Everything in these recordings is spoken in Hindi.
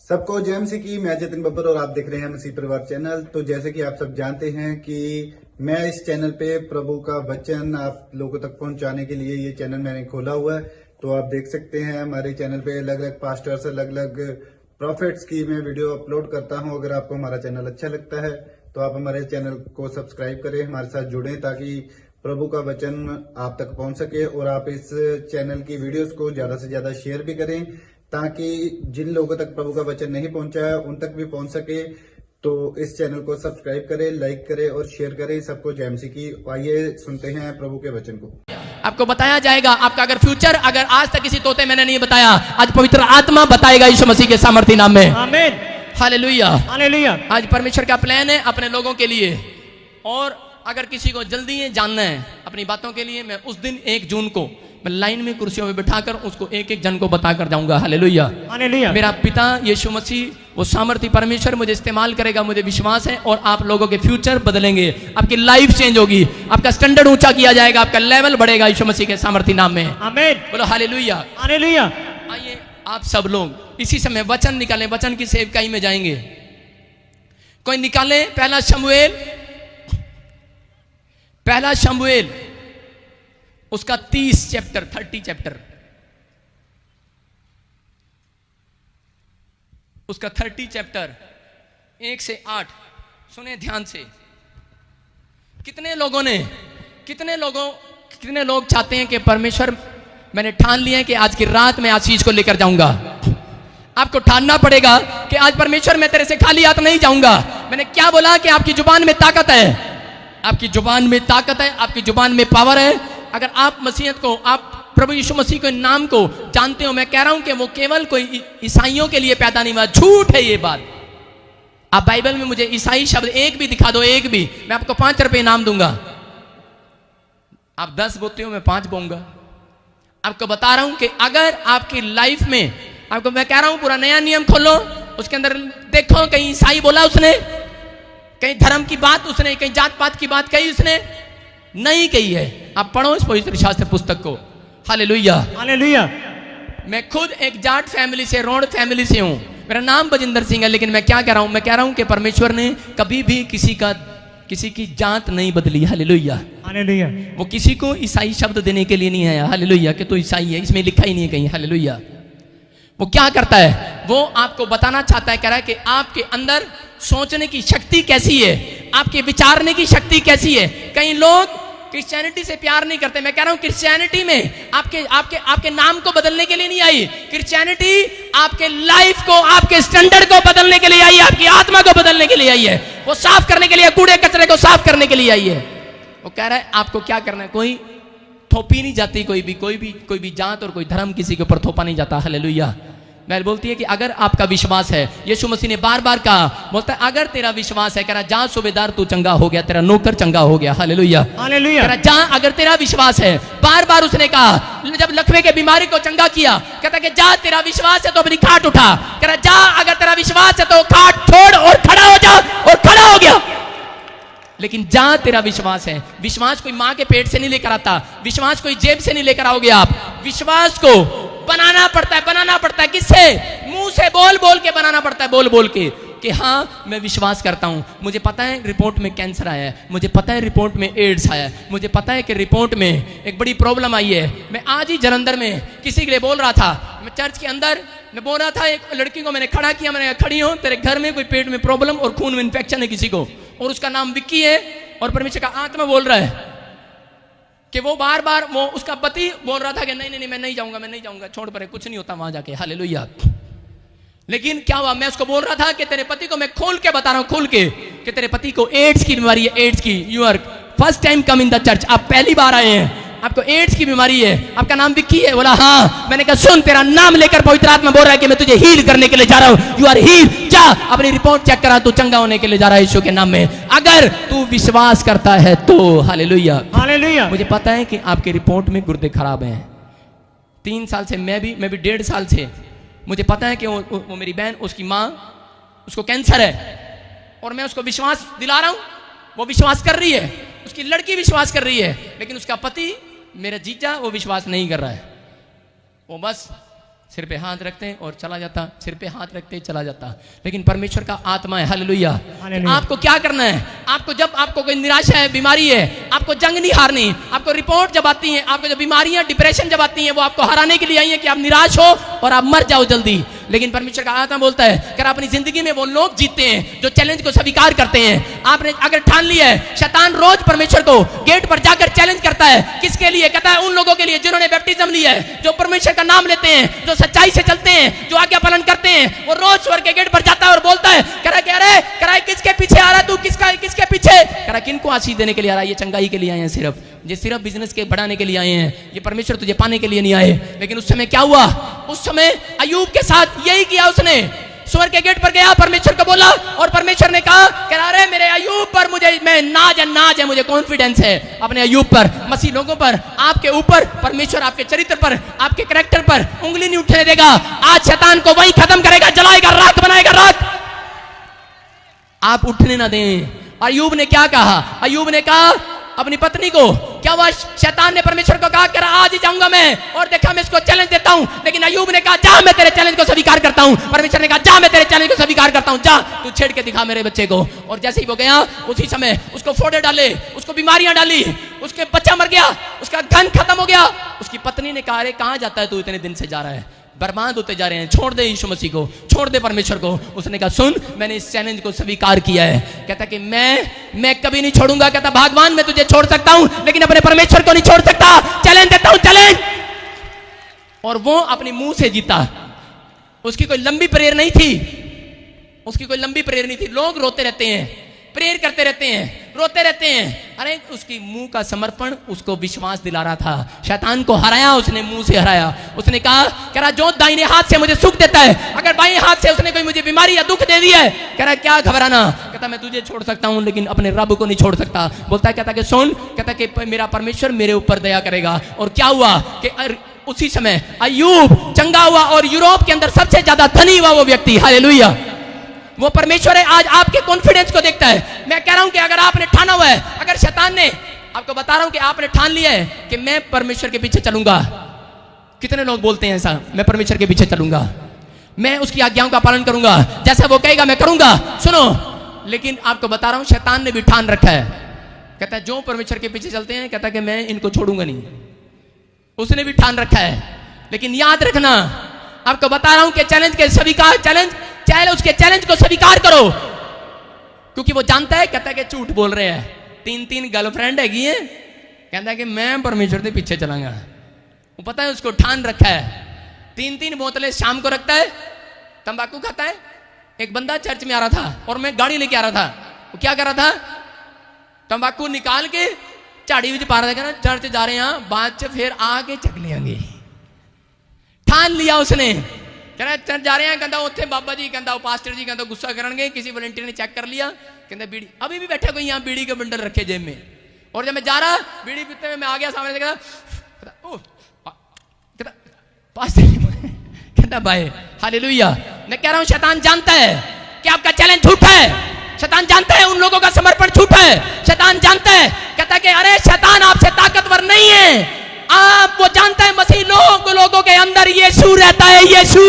सबको जय मसीह की। मैं जतिन बब्बर और आप देख रहे हैं मसीह परिवार चैनल। तो जैसे कि आप सब जानते हैं कि मैं इस चैनल पे प्रभु का वचन आप लोगों तक पहुंचाने के लिए ये चैनल मैंने खोला हुआ है। तो आप देख सकते हैं हमारे चैनल पे अलग अलग पास्टर्स, अलग अलग प्रॉफिट्स की मैं वीडियो अपलोड करता हूं। अगर आपको हमारा चैनल अच्छा लगता है तो आप हमारे चैनल को सब्सक्राइब करें, हमारे साथ जुड़ें ताकि प्रभु का वचन आप तक पहुंच सके। और आप इस चैनल की वीडियोस को ज्यादा से ज्यादा शेयर भी करें ताकि जिन लोगों तक प्रभु का वचन नहीं पहुंचा है उन तक भी पहुंच सके। तो इस चैनल को सब्सक्राइब करें, लाइक करें और शेयर करें। सबको जय मसीह की। आइए सुनते हैं प्रभु के वचन को। आपको बताया जाएगा आपका अगर फ्यूचर अगर आज तक किसी तोते मैंने नहीं बताया, आज पवित्र आत्मा बताएगा यीशु मसीह के सामर्थ्य नाम में। आमीन, हालेलुया, हालेलुया। आज परमेश्वर का प्लान है अपने लोगों के लिए। और अगर किसी को जल्दी ये जानना है अपनी बातों के लिए, मैं उस दिन 1 जून को मैं लाइन में कुर्सियों में बिठाकर उसको एक एक जन को बताकर जाऊंगा। Hallelujah, hallelujah. मेरा पिता यीशु मसीह वो सामर्थी परमेश्वर मुझे इस्तेमाल करेगा, मुझे विश्वास है। और आप लोगों के फ्यूचर बदलेंगे, आपकी लाइफ चेंज होगी, आपका स्टैंडर्ड ऊंचा किया जाएगा, आपका लेवल बढ़ेगा यीशु मसीह के सामर्थी नाम में। आमीन, बोलो हालेलुया, हालेलुया। आइए आप सब लोग इसी समय वचन निकालें, वचन की सेवकाई में जाएंगे। कोई निकाले पहला शमूएल उसका 30 चैप्टर उसका 30 चैप्टर 1 से 8 सुने ध्यान से। कितने लोग चाहते हैं कि परमेश्वर, मैंने ठान लिया है कि आज की रात में आशीष को लेकर जाऊंगा। आपको ठानना पड़ेगा कि आज परमेश्वर मैं तेरे से खाली हाथ नहीं जाऊंगा। मैंने क्या बोला कि आपकी जुबान में ताकत है, आपकी जुबान में ताकत है, आपकी जुबान में पावर है। अगर आप मसीहत को, आप प्रभु यीशु मसीह के नाम को जानते हो, मैं कह रहा हूं कि वो केवल कोई ईसाइयों के लिए पैदा नहीं हुआ। झूठ है ये बात। आप बाइबल में मुझे ईसाई शब्द एक भी दिखा दो, एक भी, मैं आपको 5 रुपए इनाम दूंगा। आप 10 बोते हो, मैं 5 बोऊंगा। आपको बता रहा हूं कि अगर आपकी लाइफ में, आपको मैं कह रहा हूं पूरा नया नियम खोलो, उसके अंदर देखो कहीं ईसाई बोला उसने, कहीं धर्म की बात उसने, कहीं जात पात की बात कही उसने, नहीं कही है। आप पढ़ो इस पवित्र शास्त्र पुस्तक को। Hallelujah, hallelujah. मैं खुद एक जाट फैमिली से, रोड फैमिली से हूं। मेरा नाम बजिंदर सिंह है, लेकिन मैं क्या कह रहा हूं, मैं कह रहा हूं कि परमेश्वर ने कभी भी किसी की जात नहीं बदली। Hallelujah, hallelujah. वो किसी को ईसाई शब्द देने के लिए नहीं आया। हालेलुया, कि तू ईसाई है, इसमें लिखा ही नहीं है कहीं। हालेलुया। वो क्या करता है, वो आपको बताना चाहता है, कह रहा है कि आपके अंदर सोचने की शक्ति कैसी है, आपके विचारने की शक्ति कैसी है। कई लोग क्रिश्चियनिटी से प्यार नहीं करते। मैं कह रहा हूं क्रिश्चियनिटी में आपके नाम को बदलने के लिए नहीं आई। क्रिश्चियनिटी आपके लाइफ को, आपके स्टैंडर्ड को बदलने के लिए आई है, आपकी आत्मा को बदलने के लिए आई है, वो साफ करने के लिए, कूड़े कचरे को साफ करने के लिए आई है। वो कह रहा है आपको क्या करना है। कोई थोपी नहीं जाती, कोई भी जात और कोई धर्म किसी के ऊपर थोपा नहीं जाता। हालेलुया। मैं बोलती है कि अगर आपका विश्वास है, यीशु मसीह ने बार बार कहा, बोलता है अगर तेरा विश्वास है, कह रहा जा सूबेदार तू चंगा हो गया, तेरा नौकर चंगा हो गया। Hallelujah, hallelujah. कह रहा जा, अगर तेरा विश्वास है, बार बार उसने कहा। जब लकवे के बीमारी को चंगा किया, कहता कि जा तेरा विश्वास है तो अपनी खाट उठा। कह रहा जा, अगर तेरा विश्वास है तो खाट छोड़ और खड़ा हो जा, और खड़ा हो गया। लेकिन जा तेरा विश्वास है। विश्वास कोई मां के पेट से नहीं लेकर आता, विश्वास कोई जेब से नहीं लेकर आओगे आप। विश्वास को बनाना पड़ता है किससे? मुंह से बोल के बनाना पड़ता है, बोल के कि हाँ मैं विश्वास करता हूं। मुझे पता है रिपोर्ट में कैंसर आया है, मुझे पता है रिपोर्ट में एड्स आया है, मुझे पता है कि रिपोर्ट में एक बड़ी प्रॉब्लम आई है। मैं आज ही जलंधर में किसी के लिए बोल रहा था, मैं चर्च के अंदर मैं बोल रहा था, एक लड़की को मैंने खड़ा किया, मैंने खड़ी हो, तेरे घर में कोई पेट में प्रॉब्लम और खून में इन्फेक्शन है किसी को, और उसका नाम विक्की है, और परमेश्वर का आत्मा बोल रहा है कि वो बार वो उसका पति बोल रहा था कि नहीं मैं नहीं जाऊंगा, छोड़ परे, कुछ नहीं होता वहां जाके। हालेलुया। लेकिन क्या हुआ, मैं उसको बोल रहा था कि तेरे पति को मैं खोल के बता रहा हूं, खोल के, कि तेरे पति को एड्स की बीमारी है, एड्स की। You are first time come in the church, आप पहली बार आए हैं, आपको एड्स की बीमारी है, आपका नाम विक्की है। बोला हाँ। मैंने कहा सुन, तेरा नाम लेकर पवित्र आत्मा बोल रहा है कि मैं तुझे हील करने के लिए जा रहा हूं। यू आर हील, जा अपनी रिपोर्ट चेक करा, तू चंगा होने के लिए जा रहा है यीशु के नाम में, अगर तू विश्वास करता है तो। Hallelujah, hallelujah. मुझे पता है कि आपके रिपोर्ट में गुर्दे खराब हैं। 3 साल से मैं भी 1.5 साल से मुझे पता है कि वो मेरी बहन, उसकी माँ, उसको कैंसर है, और मैं उसको विश्वास दिला रहा हूं, वो विश्वास कर रही है, उसकी लड़की विश्वास कर रही है, लेकिन उसका पति, मेरा जीजा, वो विश्वास नहीं कर रहा है। वो बस सिर पे हाथ रखते हैं और चला जाता, सिर पे हाथ रखते चला जाता। लेकिन परमेश्वर का आत्मा है, हालेलुया। आपको क्या करना है? आपको जब आपको कोई निराशा है, बीमारी है, आपको जंग नहीं हारनी। आपको रिपोर्ट जब आती है, आपको जब बीमारियां, डिप्रेशन जब आती हैं, वो आपको हराने के लिए आई है कि आप निराश हो और आप मर जाओ जल्दी। लेकिन परमेश्वर का आत्मा बोलता है कि अपनी जिंदगी में वो लोग जीतते हैं जो चैलेंज को स्वीकार करते हैं। आपने अगर ठान लिया है, शैतान रोज परमेश्वर को गेट पर जाकर चैलेंज करता है। किसके लिए? कहता है उन लोगों के लिए जिन्होंने बैप्टिज्म लिया है, जो परमेश्वर का नाम लेते हैं, जो सच्चाई से चलते हैं, जो आज्ञा पालन करते हैं। वो रोज स्वर्ग के गेट पर जाता है और बोलता है, कह रहा है अरे किसके पीछे आ रहा तू? किसके पीछे? कह रहा किनको आशीष देने के लिए आ रहा है? ये चंगाई के लिए आए हैं, सिर्फ बिजनेस के बढ़ाने के लिए आए हैं। ये परमेश्वर तुझे पाने के लिए नहीं आए। लेकिन उस समय क्या हुआ? उस समय अय्यूब के साथ यही किया उसने। स्वर्ग के गेट पर गया, परमेश्वर को बोला और परमेश्वर ने कहा कि अरे मेरे अय्यूब पर मुझे नाज है, मुझे कॉन्फिडेंस है अपने अय्यूब पर, मसीह लोगों पर, आपके ऊपर। परमेश्वर आपके चरित्र पर, आपके कैरेक्टर पर उंगली नहीं उठने देगा। आज शैतान को वही खत्म करेगा, जलाएगा, राख बनाएगा, राख। आप उठने ना दें। अय्यूब ने क्या कहा? अय्यूब ने कहा अपनी पत्नी को, क्या हुआ? शैतान ने परमेश्वर को कहा कि आज ही जाऊंगा मैं, और देखा मैं इसको चैलेंज देता हूं। लेकिन अय्यूब ने कहा जा, मैं तेरे चैलेंज को स्वीकार करता हूं। परमेश्वर ने कहा जा, मैं तेरे चैलेंज को स्वीकार करता हूं, जा तू छेड़ के दिखा मेरे बच्चे को। और जैसे ही वो गया, उसी समय उसको फोड़े डाले, उसको बीमारियां डाली, उसके बच्चा मर गया, उसका धन खत्म हो गया। उसकी पत्नी ने कहा अरे कहां जाता है तू? इतने दिन से जा रहा है, बर्बाद होते जा रहे हैं, छोड़ दे यीशु मसीह को, छोड़ दे परमेश्वर को। उसने कहा सुन, मैंने इस चैलेंज को स्वीकार किया है। कहता कि मैं कभी नहीं छोड़ूंगा। कहता भगवान मैं तुझे छोड़ सकता हूं, लेकिन अपने परमेश्वर को नहीं छोड़ सकता। चैलेंज देता हूं, चैलेंज। और वो अपने मुंह से जीता। उसकी कोई लंबी प्रेयर नहीं थी, उसकी कोई लंबी प्रेयर नहीं थी। लोग रोते रहते हैं, प्रेयर करते रहते हैं, रोते रहते हैं। अरे उसकी मुंह का समर्पण उसको विश्वास दिला रहा था। शैतान को हराया उसने, मुंह से हराया। उसने कहा कह रहा जो दाहिने हाथ से मुझे सुख देता है, अगर बाएं हाथ से उसने कोई मुझे बीमारी या दुख दे दिया है, कह रहा क्या घबराना। कहता मैं तुझे छोड़ सकता हूं, लेकिन अपने रब को नहीं छोड़ सकता। बोलता है, कहता कि सुन, कहता कि मेरा परमेश्वर मेरे ऊपर दया करेगा। और क्या हुआ कि उसी समय अय्यूब चंगा हुआ और यूरोप के अंदर सबसे ज्यादा धनी हुआ वो व्यक्ति। हालेलुया। वो परमेश्वर है, आज आपके कॉन्फिडेंस को देखता है। मैं कह रहा हूं कि अगर आपने ठाना हुआ है, अगर शैतान ने, आपको बता रहा हूं कि आपने ठान लिया है कि मैं परमेश्वर के पीछे चलूंगा। कितने लोग बोलते हैं ऐसा, मैं परमेश्वर के पीछे चलूंगा, मैं उसकी आज्ञाओं का पालन करूंगा, जैसा वो कहेगा मैं करूंगा। सुनो, लेकिन आपको बता रहा हूं शैतान ने भी ठान रखा है। कहता है जो परमेश्वर के पीछे चलते हैं, कहता है कि मैं इनको छोड़ूंगा नहीं। उसने भी ठान रखा है। लेकिन याद रखना, आपको बता रहा हूं कि चैलेंज के स्वीकार, उसके चैलेंज को स्वीकार करो, क्योंकि वो जानता है, कहता है कि झूठ बोल रहे हैं, 3 गर्लफ्रेंड हैगी है, कहता है कि मैं परमेश्वर के पीछे चलाऊंगा। वो पता है उसको ठान रखा है। 3 बोतलें शाम को रखता है, तंबाकू खाता है। एक बंदा चर्च में आ रहा था और मैं गाड़ी लेके आ रहा था। वो क्या कर रहा था? तंबाकू निकाल के झाड़ी विच पा रहा था। चर्च जा रहे हैं, बाद च फिर आके चक लेंगे। ठान लिया उसने, कहना चर्च जा रहे हैं, कहता उत्थे बाबा जी, कहता पास्टर जी, कहता गुस्सा करेंगे। किसी वॉलंटियर ने चेक कर लिया, कहता बीड़ी, अभी भी बैठा कोई यहाँ बीड़ी के बंडल रखे जेब में। और जब मैं जा रहा बीड़ी पीते हुए, मैं आ गया सामने से, कहता पास्टर कहता भाई हालेलुया। मैं कह रहा हूँ शैतान जानता है कि आपका चैलेंज झूठा है। शैतान जानता है उन लोगों का समर्पण झूठा है। शैतान जानता है, कहता कि अरे शैतान आपसे ताकतवर नहीं है। आप वो जानता है मसीह लोगों के अंदर यीशु रहता है। यीशु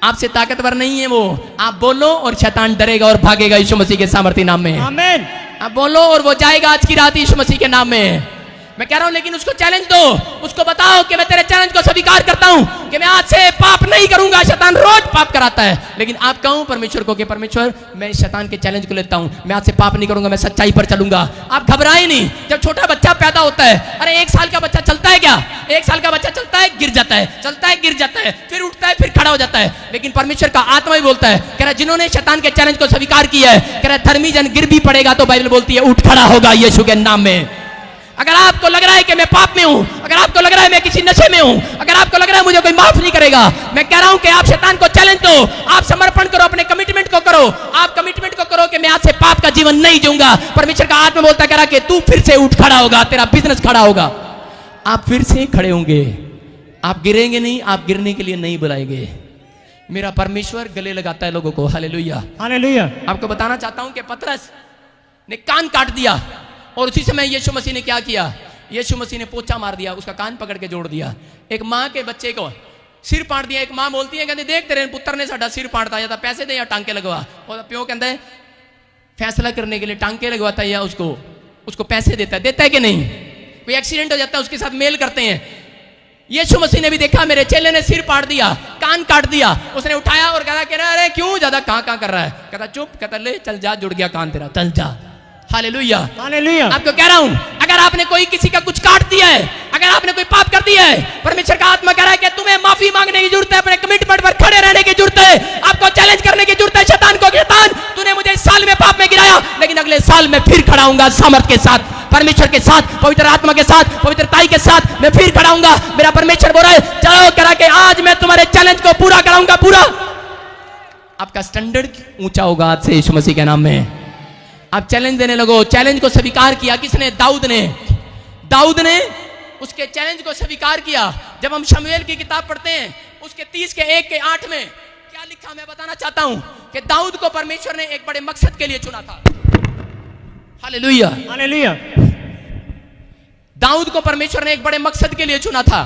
आपसे ताकतवर नहीं है। वो आप बोलो और शैतान डरेगा और भागेगा यीशु मसीह के सामर्थ्य नाम में। आमीन। आप बोलो और वो जाएगा आज की रात यीशु मसीह के नाम में। मैं कह रहा हूं, लेकिन उसको चैलेंज दो, उसको बताओ कि मैं तेरे चैलेंज को स्वीकार करता हूं कि मैं आज से पाप नहीं करूंगा। शैतान रोज पाप कराता है, लेकिन आप कहूं परमेश्वर को कि परमेश्वर मैं शैतान के चैलेंज को लेता हूं, मैं आज से पाप नहीं करूंगा, मैं सच्चाई पर चलूंगा। आप घबराए नहीं। जब छोटा बच्चा पैदा होता है, अरे 1 साल का बच्चा चलता है क्या? 1 साल का बच्चा चलता है, गिर जाता है, चलता है, गिर जाता है, फिर उठता है, फिर खड़ा हो जाता है। लेकिन परमेश्वर का आत्मा ही बोलता है, कह रहा जिन्होंने शैतान के चैलेंज को स्वीकार किया है, कह रहा धर्मी जन गिर भी पड़ेगा तो बाइबल बोलती है उठ खड़ा होगा यीशु के नाम में। अगर आपको लग रहा है कि मैं पाप में हूं, अगर आपको लग रहा है मैं किसी नशे में हूं, अगर आपको लग रहा है मुझे कोई माफ नहीं करेगा, मैं कह रहा हूं कि आप शैतान को चैलेंज दो, आप समर्पण करो, अपने कमिटमेंट को करो। आप कमिटमेंट को करो कि मैं आज से पाप का जीवन नहीं जीऊंगा। परमेश्वर का आत्मा बोलता कह रहा कि तू फिर से उठ खड़ा होगा, तेरा बिजनेस खड़ा होगा, आप फिर से खड़े होंगे, आप गिरेंगे नहीं, आप गिरने के लिए नहीं बुलाएंगे। मेरा परमेश्वर गले लगाता है लोगों को। Hallelujah, hallelujah. आपको बताना चाहता हूं कि पतरस ने कान काट दिया और उसी समय यीशु मसीह ने क्या किया? यीशु मसीह ने पोछा मार दिया, उसका कान पकड़ के जोड़ दिया। एक माँ के बच्चे को सिर पाट दिया। एक मां बोलती है, कहती देख तेरे पुत्र ने साडा सिर पाटता, या पैसे दे या टांके लगवा। और प्यो कहता है फैसला करने के लिए टांके लगवाता है या उसको पैसे देता है कि नहीं? कोई एक्सीडेंट हो जाता है उसके साथ मेल करते हैं। यीशु मसीह ने भी देखा, मेरे चेले ने सिर पाट दिया, कान काट दिया, उसने उठाया और कहा अरे क्यों ज्यादा कहां कर रहा है? कहता चुप, कहता ले चल जा, जुड़ गया कान तेरा, चल जा। Hallelujah, hallelujah. आपको कह रहा हूं, अगर आपने कोई किसी का कुछ काट दिया है, अगर आपने कोई पाप कर दिया है, परमेश्वर का आत्मा कह रहा है कि तुम्हें माफी मांगने की जरूरत है, अपने कमिटमेंट पर खड़े रहने की जरूरत है, आपको चैलेंज करने की जरूरत है शैतान को। शैतान तूने मुझे इस साल में पाप में गिराया, लेकिन अगले साल में फिर खड़ा हूंगा सामर्थ के साथ, परमेश्वर के साथ, पवित्र आत्मा के साथ, पवित्रताई के साथ मैं फिर खड़ा हूंगा। मेरा परमेश्वर बोल रहा है चलो करा के आज मैं तुम्हारे चैलेंज को पूरा कराऊंगा, पूरा। आपका स्टैंडर्ड ऊंचा होगा आज से यीशु मसीह के नाम में। आप चैलेंज देने लगो। चैलेंज को स्वीकार किया किसने? दाऊद ने उसके चैलेंज को स्वीकार किया। जब हम शमूएल की किताब पढ़ते हैं उसके 30 के 1 के 8 में क्या लिखा मैं बताना चाहता हूं कि दाऊद को परमेश्वर ने एक बड़े मकसद के लिए चुना था। Hallelujah, hallelujah. दाऊद को परमेश्वर ने एक बड़े मकसद के लिए चुना था।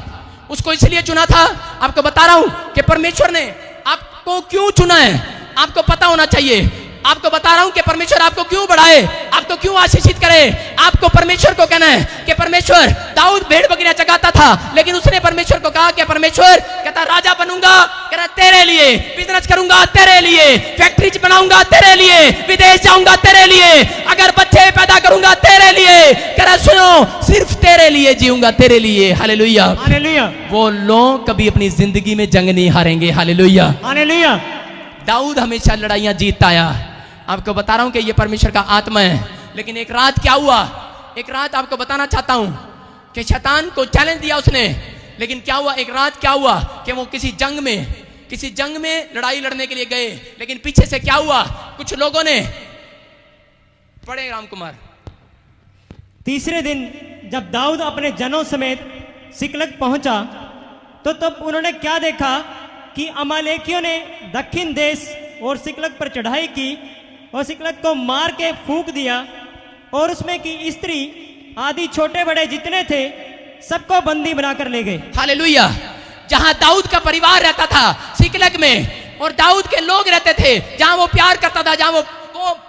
उसको इसलिए चुना था, आपको बता रहा हूं कि परमेश्वर ने आपको क्यों चुना है, आपको पता होना चाहिए। आपको बता रहा हूं कि परमेश्वर आपको क्यों बढ़ाए, आपको क्यों आशीषित करे। आपको परमेश्वर को कहना है कि परमेश्वर, दाऊद भेड़ बकरियां चगाता था, लेकिन उसने परमेश्वर को कहा कि परमेश्वर, कहता राजा बनूंगा, कह रहा तेरे लिए, बिजनेस करूंगा तेरे लिए, फैक्ट्री बनाऊंगा तेरे लिए, विदेश जाऊंगा तेरे लिए, अगर बच्चे पैदा करूंगा तेरे लिए, कह रहा सुनो सिर्फ तेरे लिए जीऊंगा, तेरे लिए। Hallelujah, hallelujah. वो लोग कभी अपनी जिंदगी में जंग नहीं हारेंगे। Hallelujah, hallelujah. दाऊद हमेशा लड़ाइयां जीतता आया। आपको बता रहा हूं कि ये परमेश्वर का आत्मा है। लेकिन एक रात क्या हुआ, एक रात आपको बताना चाहता हूं कि शैतान को चैलेंज दिया उसने, लेकिन क्या हुआ, एक रात क्या हुआ कि वो किसी जंग में लड़ाई लड़ने के लिए गए, लेकिन पीछे से क्या हुआ, कुछ लोगों ने पढ़े राम कुमार। तीसरे दिन जब दाऊद अपने जनों समेत सिकलग पहुंचा तो तब उन्होंने क्या देखा कि अमालेकियों ने दक्षिण देश और सिकलग पर चढ़ाई की और सिकलग को मार के फूंक दिया और उसमें की स्त्री आदि छोटे बड़े जितने थे सबको बंदी बनाकर ले गए। हालेलुया। जहां दाऊद का परिवार रहता था सिकलग में, और दाऊद के लोग रहते थे, जहां वो प्यार करता था, जहां वो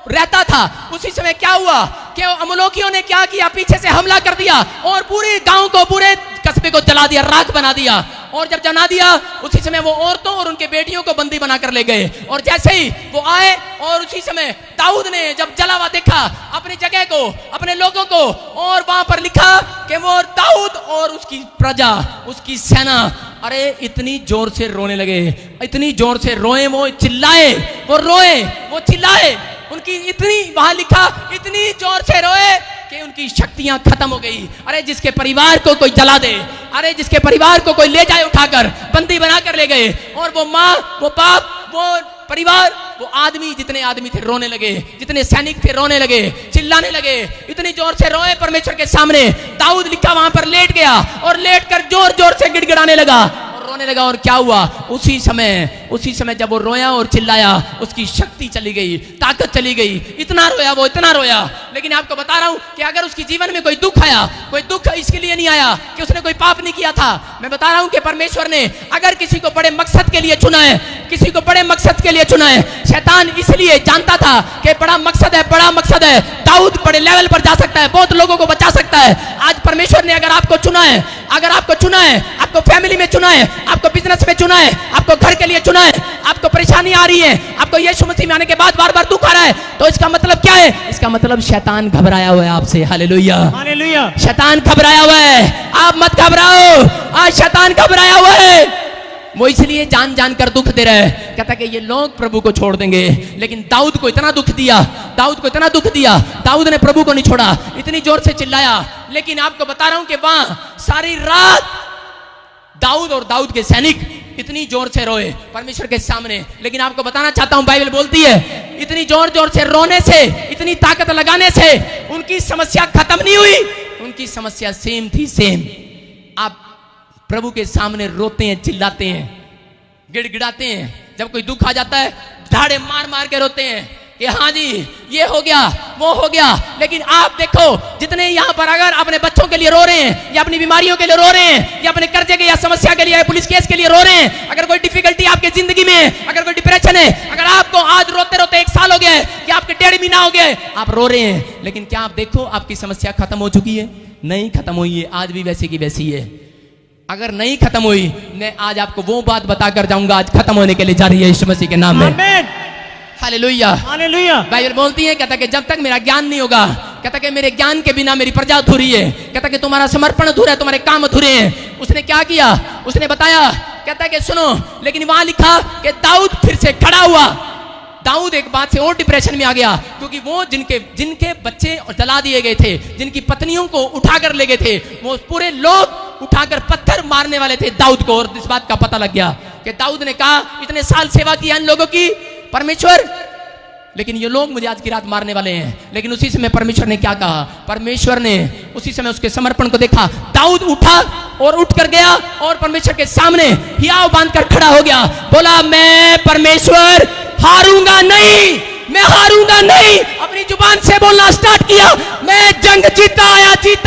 रहता था, उसी समय क्या हुआ कि अमलोकियों ने क्या किया, पीछे से हमला कर दिया और पूरे गांव को, पूरे कस्बे को जला दिया, राख बना दिया। और जब जना दिया उसी समय वो औरतों और उनके बेटियों को बंदी बनाकर ले गए। और जैसे ही वो आए और उसी समय दाऊद ने जब जला हुआ देखा अपनी जगह को, अपने लोगों को, और वहां पर लिखा कि वो दाऊद और उसकी प्रजा, उसकी सेना, अरे इतनी जोर से रोने लगे, इतनी जोर से रोए, वो चिल्लाए, वो रोए, वो चिल्लाए, उनकी इतनी, वहां लिखा इतनी जोर से रोए कि उनकी शक्तियां खत्म हो गई। अरे जिसके परिवार को कोई जला दे, अरे जिसके परिवार को कोई ले जाए उठाकर, बंदी बनाकर ले गए, और वो माँ, वो बाप, वो परिवार, वो आदमी, जितने आदमी थे रोने लगे, जितने सैनिक थे रोने लगे, चिल्लाने लगे, इतनी जोर से रोए परमेश्वर के सामने। दाऊद लिखा वहां पर लेट गया और लेट कर जोर जोर से गिड़गिड़ाने लगा और रोने लगा। और क्या हुआ, उसी समय जब वो रोया और चिल्लाया, उसकी शक्ति चली गई, ताकत चली गई, इतना रोया वो, इतना रोया। लेकिन आपको बता रहा हूं कि अगर उसके जीवन में कोई दुख आया, कोई दुख इसके लिए नहीं आया कि उसने कोई पाप नहीं किया था। मैं बता रहा हूं कि परमेश्वर ने अगर किसी को बड़े मकसद के लिए चुना है, किसी को बड़े मकसद के लिए चुना है, शैतान इसलिए जानता था कि बड़ा मकसद है, बड़ा मकसद है, दाऊद बड़े लेवल पर जा सकता है, बहुत लोगों को बचा सकता है। आज परमेश्वर ने अगर आपको चुना है, अगर आपको चुना है, आपको फैमिली में चुना है, आपको बिजनेस में चुना है, आपको घर के लिए चुना है, आपको परेशानी आ रही है, आपको यीशु मसीह में आने के बाद बार बार दुख आ रहा है, तो इसका मतलब क्या है? इसका मतलब शैतान घबराया हुआ है आपसे। Hallelujah, hallelujah. शैतान घबराया हुआ है, आप मत घबराओ, आज शैतान घबराया हुआ है। वो इसलिए जान जान कर दुख दे रहा है, कहता कि ये लोग प्रभु को छोड़ देंगे। लेकिन दाऊद को इतना दुख दिया, दाऊद को इतना दुख दिया, दाऊद ने प्रभु को नहीं छोड़ा, इतनी जोर से चिल्लाया। लेकिन आपको बता रहा हूं कि वहां सारी रात दाऊद और दाऊद के सैनिक इतनी जोर से रोए परमेश्वर के सामने। लेकिन आपको बताना चाहता हूं, बाइबल बोलती है इतनी जोर जोर से रोने से, इतनी ताकत लगाने से उनकी समस्या खत्म नहीं हुई, उनकी समस्या सेम थी, सेम। आप प्रभु के सामने रोते हैं, चिल्लाते हैं, गिड़गिड़ाते हैं, जब कोई दुख आ जाता है धाड़े मार मार के रोते हैं, कि हाँ जी ये हो गया वो हो गया, लेकिन आप देखो जितने यहाँ पर अगर अपने बच्चों के लिए रो रहे हैं या अपनी बीमारियों के लिए रो रहे हैं या अपने कर्जे के या समस्या के लिए या पुलिस केस के लिए रो रहे हैं, अगर कोई डिफिकल्टी आपकी जिंदगी में है, अगर कोई डिप्रेशन है, अगर आपको आज रोते रोते 1 साल हो गया है या आपके 1.5 महीना हो गया है, आप रो रहे हैं, लेकिन क्या आप देखो आपकी समस्या खत्म हो चुकी है? नहीं खत्म हुई है, आज भी वैसी की वैसी है। अगर नहीं खत्म हुई, मैं आज आपको वो बात बताकर जाऊंगा आज खत्म होने के लिए जा रही है यीशु मसीह के नाम में। आमीन, हालेलुया, हालेलुया। बाइबल बोलती है, कहता कि जब तक मेरा ज्ञान नहीं होगा, कहता कि मेरे ज्ञान के बिना मेरी प्रजा अधूरी है, कहता कि तुम्हारा समर्पण अधूरा है, तुम्हारे काम अधूरे हैं। उसने क्या किया? उसने बताया, कहता कि सुनो, लेकिन वहां लिखा कि दाऊद फिर से खड़ा हुआ। दाऊद एक बात से और डिप्रेशन में आ गया, क्योंकि वो जिनके बच्चे जला दिए गए थे, जिनकी पत्नियों को उठाकर ले गए थे, वो पूरे लोग उठाकर पत्थर मारने वाले थे दाऊद को। और इस बात का पता लग गया कि दाऊद ने कहा, इतने साल सेवा की इन लोगों की परमेश्वर, लेकिन ये लोग मुझे आज की रात मारने वाले हैं। लेकिन उसी समय परमेश्वर ने क्या कहा? परमेश्वर ने उसी समय उसके समर्पण को देखा। दाऊद उठा और उठकर गया और परमेश्वर के सामने हियाव बांधकर खड़ा हो गया। बोला, मैं परमेश्वर हारूंगा नहीं, मैं हारूंगा नहीं। अपनी जुबान से बोलना स्टार्ट किया, मैं जंग जीता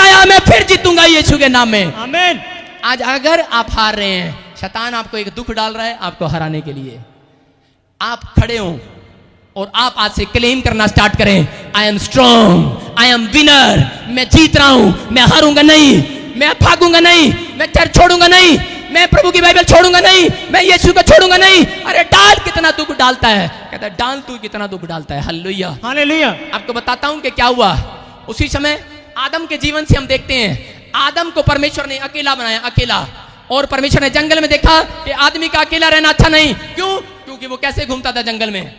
आया, मैं फिर जीतूंगा यीशु के नाम में। आमीन। आज अगर आप हार रहे हैं, शैतान आपको एक दुख डाल रहा है आपको हराने के लिए, आप खड़े हो और आप आज से क्लेम करना स्टार्ट करें, I am strong, I am winner, मैं जीत रहा हूं, मैं हारूंगा नहीं, मैं भागूंगा नहीं, मैं चर्च छोड़ूंगा नहीं, मैं प्रभु की बाइबल छोड़ूंगा नहीं, मैं यीशु को छोड़ूंगा नहीं। अरे डाल कितना दुख डालता है, कहता है डाल तू कितना दुख डालता है। Hallelujah, hallelujah. आपको बताता हूं कि क्या हुआ। उसी समय आदम के जीवन से हम देखते हैं, आदम को परमेश्वर ने अकेला बनाया, अकेला। और परमेश्वर ने जंगल में देखा कि आदमी का अकेला रहना अच्छा नहीं। क्यों? क्योंकि वो कैसे घूमता था जंगल में,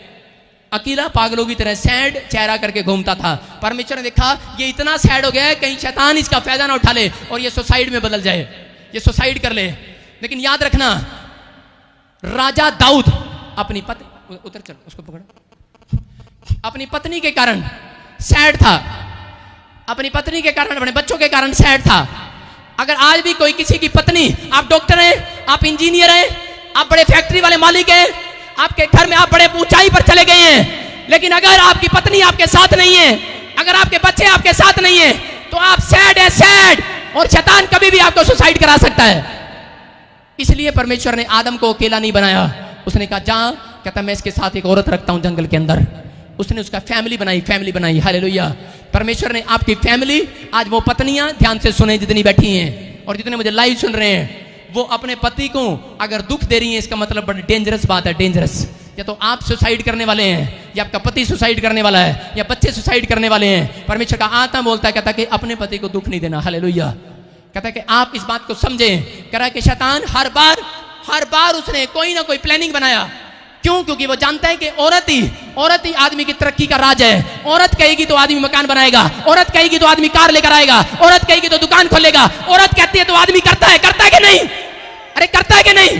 अकेला, पागलों की तरह सैड चेहरा करके घूमता था। परमेश्वर ने देखा ये इतना सैड हो गया है, कहीं शैतान इसका फायदा ना उठा ले और ये सुसाइड में बदल जाए, ये सुसाइड कर ले। लेकिन याद रखना, राजा दाऊद अपनी पत्नी, उतर चल उसको पकड़, अपनी पत्नी के कारण सैड था, अपनी पत्नी के कारण, अपने बच्चों के कारण सैड था। अगर आज भी कोई किसी की पत्नी, आप डॉक्टर हैं, आप इंजीनियर हैं, आप बड़े फैक्ट्री वाले मालिक हैं, आपके घर में आप बड़े ऊंचाई पर चले गए हैं, लेकिन अगर आपकी पत्नी आपके साथ नहीं है, अगर आपके बच्चे आपके साथ नहीं है, तो आप सैड है, सैड। और शैतान कभी भी आपको सुसाइड करा सकता है। इसलिए परमेश्वर ने आदम को अकेला नहीं बनाया। उसने कहा जा, कहता मैं इसके साथ एक औरत रखता हूं जंगल के अंदर। उसने उसका फैमिली बनाई। हालेलुया। परमेश्वर ने आपकी फैमिली, आज वो पत्नियां ध्यान से सुने जितनी बैठी हैं और जितने मुझे लाइव सुन रहे हैं, वो अपने पति को अगर दुख दे रही है, इसका मतलब बड़ी डेंजरस बात है, डेंजरस। या तो आप सुसाइड करने वाले हैं, या आपका पति सुसाइड करने वाला है, या बच्चे सुसाइड करने वाले हैं। परमेश्वर का आत्मा बोलता है, कहता कि अपने पति को दुख नहीं देना। हालेलुया। कहता है कि आप इस बात को समझें। कह रहा है कि शैतान हर बार उसने कोई ना कोई प्लानिंग बनाया। क्यों? क्योंकि वो जानता है कि औरत ही आदमी की तरक्की का राज है। औरत कहेगी तो आदमी मकान बनाएगा, औरत कहेगी तो आदमी कार लेकर आएगा, औरत कहेगी तो दुकान खोलेगा, औरत कहती है तो आदमी करता है कि नहीं? अरे करता है कि नहीं?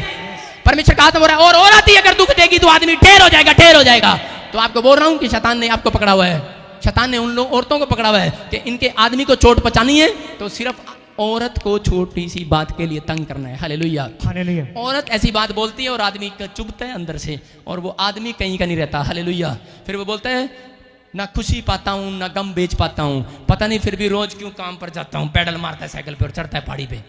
परमेश्वर का आत्मा बोल रहा है, और औरत ही अगर दुख देगी तो आदमी ढेर हो जाएगा। तो आपको बोल रहा हूं कि शैतान ने आपको पकड़ा हुआ है, शैतान ने उन लोग औरतों को पकड़ा हुआ है कि इनके आदमी को चोट पहुंचानी है तो सिर्फ औरत को छोटी सी बात के लिए तंग करना है। Hallelujah, hallelujah. औरत ऐसी बात बोलती है और आदमी का चुभता है अंदर से, और वो आदमी कहीं का नहीं रहता। हालेलुया। फिर वो बोलता है ना खुशी पाता हूं ना गम बेच पाता हूं, पता नहीं फिर भी रोज क्यों काम पर जाता हूं, पैडल मारता है साइकिल पे और चढ़ता है पहाड़ी पे।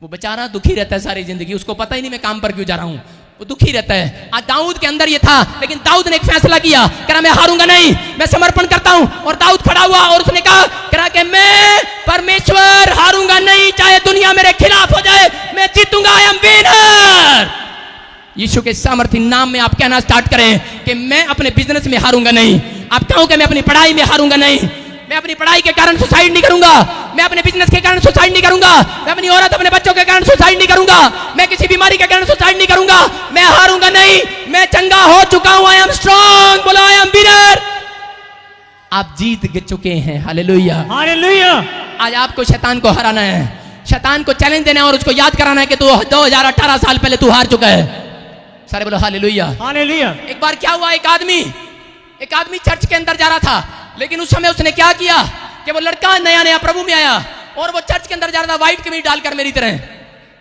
वो बेचारा दुखी रहता है सारी जिंदगी, उसको पता ही नहीं मैं काम पर क्यों जा रहा हूं, वो दुखी रहता है। आज दाऊद के अंदर ये था, लेकिन दाऊद ने एक फैसला किया, कह रहा मैं हारूंगा नहीं, मैं समर्पण करता हूं। और दाऊद खड़ा हुआ और उसने कहा, कह रहा कि मैं परमेश्वर हारूंगा नहीं, चाहे दुनिया मेरे खिलाफ हो जाए, मैं जीतूंगा, आई एम विनर। यीशु के सामर्थ्य नाम में आप कहना स्टार्ट करें कि मैं अपने बिजनेस में हारूंगा नहीं। आप कहो कि मैं अपनी पढ़ाई में हारूंगा नहीं, मैं अपनी पढ़ाई के कारण सुसाइड नहीं करूंगा, मैं अपने बिजनेस के कारण सुसाइड नहीं करूंगा, मैं अपनी औरत अपने बच्चों के कारण सुसाइड नहीं करूंगा, मैं किसी बीमारी के कारण सुसाइड नहीं करूंगा, मैं हारूंगा नहीं, मैं चंगा हो चुका हूं, आई एम स्ट्रॉन्ग, बोलो आई एम विनर। आप जीत चुके हैं। Hallelujah, hallelujah. आज आपको शैतान को हराना है, शैतान को चैलेंज देना है और उसको याद कराना है कि तू 2018 साल पहले तू हार चुका है। सारे बोलो हालेलुया, हालेलुया। एक बार क्या हुआ, एक आदमी चर्च के अंदर जा रहा था, लेकिन उस समय उसने क्या किया कि वो लड़का नया प्रभु में आया और वो चर्च के अंदर जा रहा था व्हाइट कमीज डालकर मेरी तरह।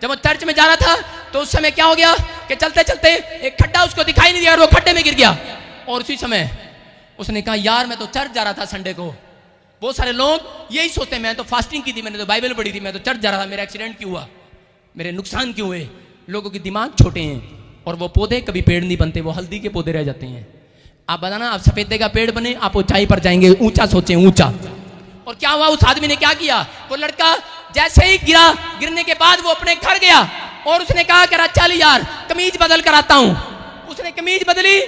जब वो चर्च में जा रहा था तो उस समय क्या हो गया कि चलते चलते एक खड्डा उसको दिखाई नहीं दिया और वो खड्डे में गिर गया। और उसी समय उसने कहा यार मैं तो चर्च जा रहा था संडे को। बहुत सारे लोग यही सोचते हैं मैं तो फास्टिंग की थी, मैंने तो बाइबल पढ़ी थी, मैं तो चर्च जा रहा था, मेरा एक्सीडेंट क्यों हुआ, मेरे नुकसान क्यों हुए। लोगों के दिमाग छोटे हैं और वो पौधे कभी पेड़ नहीं बनते, वो हल्दी के पौधे रह जाते हैं। आप बताना, आप सफेदे का पेड़ बने, आप ऊंचाई पर जाएंगे, ऊंचा सोचें, ऊंचा। और क्या हुआ, उस आदमी ने क्या किया, वो लड़का जैसे ही गिरा, गिरने के बाद वो अपने घर गया और उसने कहा करा चल यार कमीज बदल कर आता हूं। उसने कमीज बदली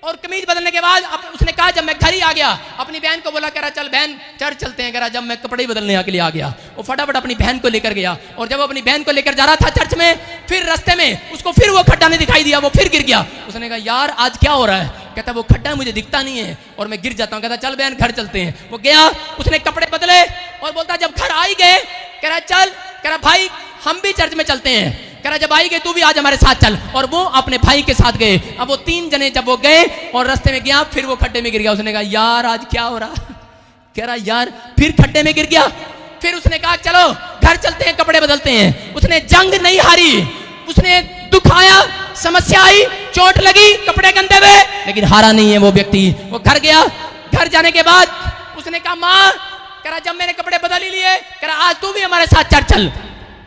और कमीज बदलने के बाद उसने कहा जब मैं घर ही आ गया, अपनी बहन को बोला करा चल बहन चर्च चलते हैं। करा जब मैं कपड़े बदलने के लिए आ गया, वो फटाफट अपनी बहन को लेकर गया और जब वो अपनी बहन को लेकर जा रहा था चर्च में, फिर रास्ते में उसको फिर वो खड्डा नहीं दिखाई दिया, वो फिर गिर गया। उसने कहा यार आज क्या हो रहा है। कहता वो खड्डा मुझे दिखता नहीं है और मैं गिर जाता हूँ। कहता चल बहन घर चलते हैं। वो गया, उसने कपड़े बदले और बोलता जब घर आ ही गए, कह रहा चल, कह रहा भाई हम भी चर्च में चलते हैं। कह रहा जब आई गए तू भी आज हमारे साथ चल। और वो अपने भाई के साथ गए। अब वो 3 जने जब वो गए और रास्ते में गया, फिर वो खड्डे में गिर गया। उसने कहा यार आज क्या हो रहा। कह रहा यार फिर खड्डे में गिर गया। फिर उसने कहा चलो घर चलते हैं, कपड़े बदलते हैं। उसने जंग नहीं हारी, उसने दुख आया, समस्या आई, चोट लगी, कपड़े गंदे हुए, लेकिन हारा नहीं है वो व्यक्ति। वो घर गया, घर जाने के बाद उसने कहा माँ, कह रहा जब मैंने कपड़े बदल ही लिए, कह रहा आज तू भी हमारे साथ चर्च चल।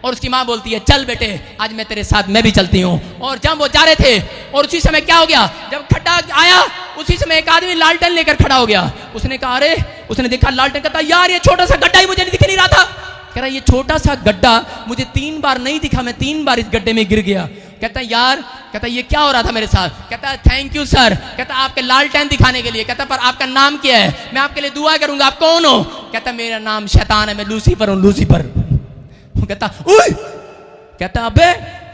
और उसकी माँ बोलती है चल बेटे आज मैं तेरे साथ मैं भी चलती हूँ। और जब वो जा रहे थे और उसी समय क्या हो गया, जब खड्डा आया उसी समय एक आदमी लालटेन लेकर खड़ा हो गया। उसने कहा अरे, उसने देखा लालटेन, कहता यार ये छोटा सा गड्ढा ही मुझे दिख नहीं रहा था। कह रहा ये छोटा सा गड्ढा मुझे 3 बार नहीं दिखा, मैं 3 बार इस गड्ढे में गिर गया। कहता यार, कहता ये क्या हो रहा था मेरे साथ। कहता थैंक यू सर, कहता आपके लालटेन दिखाने के लिए। कहता पर आपका नाम क्या है, मैं आपके लिए दुआ करूंगा, आप कौन हो। कहता मेरा नाम शैतान है, मैं लूसीफर हूं, लूसीफर। कहता उई, कहता अबे,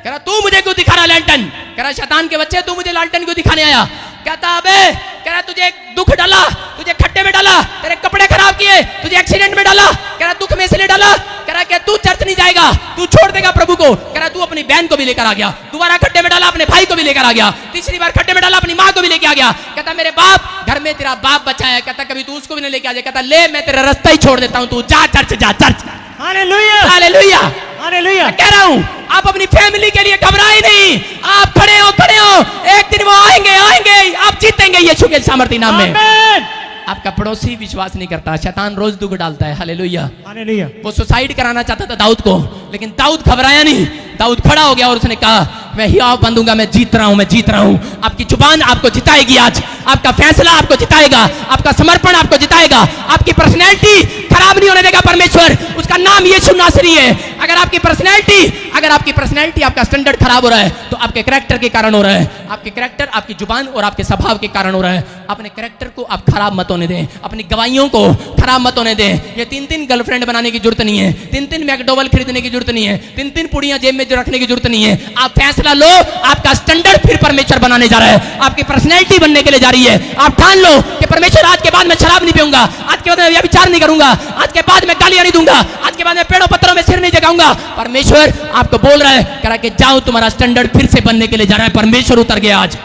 कह रहा तू मुझे क्यों दिखा रहा लालटेन। कह रहा शैतान के बच्चे तू मुझे लालटेन क्यों दिखाने आया। कहता अबे, कह रहा तुझे दुख डाला, तुझे खड्डे में डाला, तेरे कपड़े खराब किए, तुझे एक्सीडेंट में डाला। कह रहा दुख में इसलिए डाला, कह रहा तू चर्च नहीं जाएगा, तू छोड़ देगा प्रभु को। कह रहा तू अपनी बहन को भी लेकर आ गया, दोबारा खड्डे में डाला, अपने भाई को भी लेकर आ गया, तीसरी बार खड्डे में डाला, अपनी माँ को भी लेकर आ गया। कहता मेरे बाप, घर में तेरा बाप बचा है, कहता कभी तू उसको भी नहीं लेके आ जाए। कहता ले मैं तेरा रास्ता ही छोड़ देता हूँ, तू जा चर्च, जा चर्च। Hallelujah, hallelujah, hallelujah. कह रहा हूं आप अपनी फैमिली के लिए घबराए नहीं, आप खड़े हो, खड़े हो, एक दिन वो आएंगे, आएंगे, आप जीतेंगे यीशु के सामर्थ्य नाम में। आमीन। आपका पड़ोसी विश्वास नहीं करता, शैतान रोज दुख डालता है। हालेलुया। हालेलुया। वो सुसाइड कराना चाहता था दाऊद को, लेकिन दाऊद घबराया नहीं। दाऊद खड़ा हो गया और उसने कहा मैं हियाव बंधूंगा, मैं जीत रहा हूं, मैं जीत रहा हूं। आपकी जुबान आपको जिताएगी आज, आपका फैसला आपको जिताएगा, आपका समर्पण आपको जिताएगा, आपकी पर्सनैलिटी खराब नहीं होने देगा परमेश्वर। उसका नाम यीशु नासरी है। अगर आपकी पर्सनैलिटी आपका स्टैंडर्ड खराब हो रहा है तो आपके कैरेक्टर के कारण हो रहा है। आपके कैरेक्टर, आपकी जुबान और आपके स्वभाव के कारण हो रहा है। अपने कैरेक्टर को आप खराब मत होने दें, अपनी गवाहियों को खराब मत होने दें। ये 3-3 गर्लफ्रेंड बनाने की जरूरत नहीं है, 3-3 मैकडोवल खरीदने की जरूरत नहीं है, 3-3 पुड़ियां जेब में रखने की जरूरत नहीं है। आप फैसला लो, आपका स्टैंडर्ड फिर परमेश्वर बनाने जा रहा है, आपकी पर्सनैलिटी बनने के लिए जा रही है। आप ठान लो कि परमेश्वर आज के बाद मैं शराब नहीं पीऊंगा, आज के बाद मैं व्यभिचार नहीं करूंगा, आज के बाद मैं गालियां नहीं दूंगा, आज के बाद मैं पेड़ों पत्थरों में सिर नहीं जगाऊंगा। परमेश्वर आपको बोल रहा है, कह रहा कि जाओ तुम्हारा स्टैंडर्ड फिर से बनने के लिए जा रहा है। परमेश्वर उतर गया आज।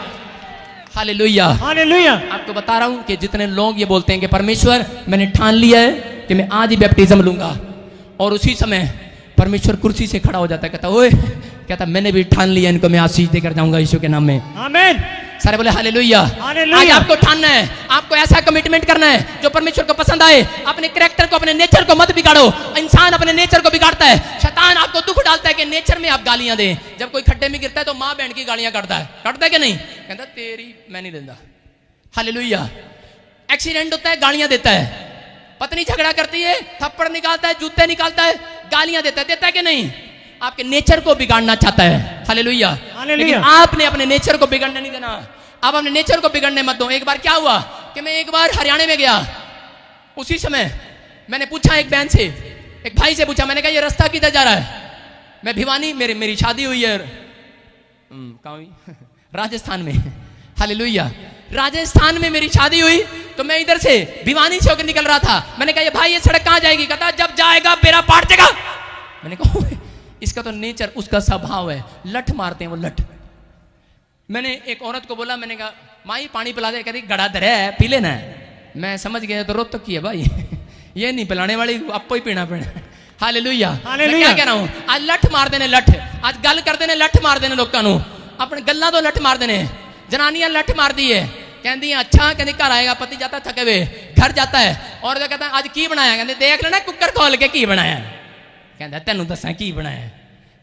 Hallelujah, hallelujah. आपको बता रहा हूं कि जितने लोग ये बोलते हैं कि परमेश्वर मैंने ठान लिया है कि मैं आज ही बैप्टिज्म लूंगा, और उसी समय परमेश्वर कुर्सी से खड़ा हो जाता है, कहता ओए, कहता मैंने भी ठान लिया, इनको मैं आशीष देकर जाऊंगा यीशु के नाम में। आमीन। सारे बोले हालेलुया। हालेलुया। आज आपको ठानना है, आपको ऐसा कमिटमेंट करना है जो परमेश्वर को पसंद आए। अपने कैरेक्टर को, अपने नेचर को मत बिगाड़ो। इंसान अपने नेचर को बिगाड़ता है, शैतान आपको दुख डालता है कि नेचर में आप गालियां दें। जब कोई खड्डे में गिरता है तो माँ बहन की गालियां काटता है कि नहीं, कहता तेरी मैं नहीं देता। हालेलुया। एक्सीडेंट होता है, गालियां देता है, पत्नी झगड़ा करती है, थप्पड़ निकालता है, जूते निकालता है, गालियां देता है कि नहीं। आपके नेचर को बिगाड़ना चाहता है। हालेलुया। लेकिन आपने अपने नेचर को बिगड़ने नहीं देना, आप अपने नेचर को बिगड़ने मत दो। एक बार क्या हुआ कि मैं एक बार हरियाणा में गया, उसी समय मैंने पूछा एक बहन से, एक भाई से पूछा, मैंने कहा ये रास्ता किधर जा रहा है। मैं भिवानी, मेरी शादी हुई है कहाँ हुई, राजस्थान में। हालेलुया। राजस्थान में मेरी शादी हुई तो मैं इधर से भिवानी से होकर निकल रहा था। मैंने कहा ये भाई ये सड़क कहाँ जाएगी। कहता जब जाएगा बेड़ा पाट जाएगा। मैंने कहा इसका तो नेचर, उसका स्वभाव है, लठ मारते हैं वो, लठ। मैंने एक औरत को बोला, मैंने कहा माई पानी पिला दे। कहती गड़ा दर है, पी लेना है। मैं समझ गया तो रोक तो की है भाई ये नहीं पिलाने वाली, आपको ही पीना पड़े। हालेलुया। मैं क्या कह रहा हूं, आज लठ मार देने, लठ आज गल कर देने, लठ मार देने लोगों को, अपने गल्ला तो लठ मार देने। जनानियां लठ मार दी है, कहती है अच्छा, कहती घर आएगा, पति जाता है थके हुए, घर जाता है और कहता है आज की बनाया, कहते देख लेना कुकर खोल के की बनाया, कहता तेनू दसा की बनाया,